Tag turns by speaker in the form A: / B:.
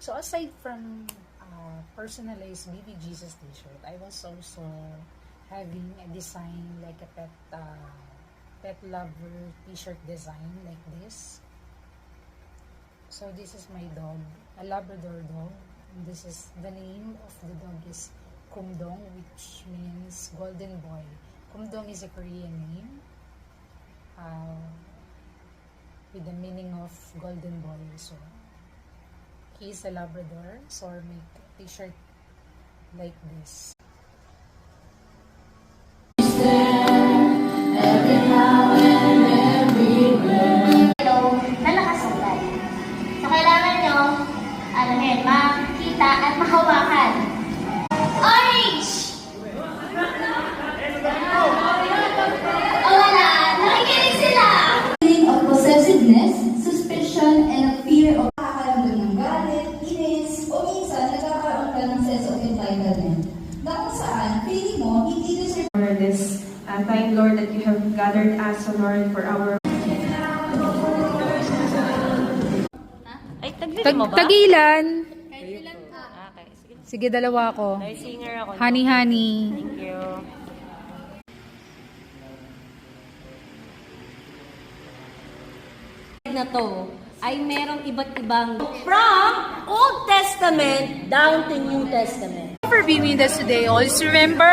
A: So aside from personalized baby Jesus t-shirt, I was also having a design like a pet lover t-shirt design like this. So this is my dog, a Labrador dog. And this is the name of the dog is Kumdong, which means golden boy. Kumdong is a Korean name with the meaning of golden boy. So he's a Labrador, so I make a t-shirt like this.
B: Nalakasan. So, kailangan nyo, makita at mahawakan. Orange! O wala, nakikinig sila!
C: Feeling of possessiveness, suspicion, and a fear of nakakaramdam ng galit, inis, o minsan nagkakaroon ka ng sense of entitlement. Na kung saan, feeling mo, hindi deserve
D: for this time, Lord, that you have gathered us, O Lord, for our...
E: Ay, tagdilim mo ba?
A: Tagilan!
E: Okay, sige.
A: Sige, dalawa ako.
E: Ay, singer ako.
A: Honey, honey.
E: Thank you. Na to ay merong iba't ibang from Old Testament down to New Testament.
A: For being with us today, always remember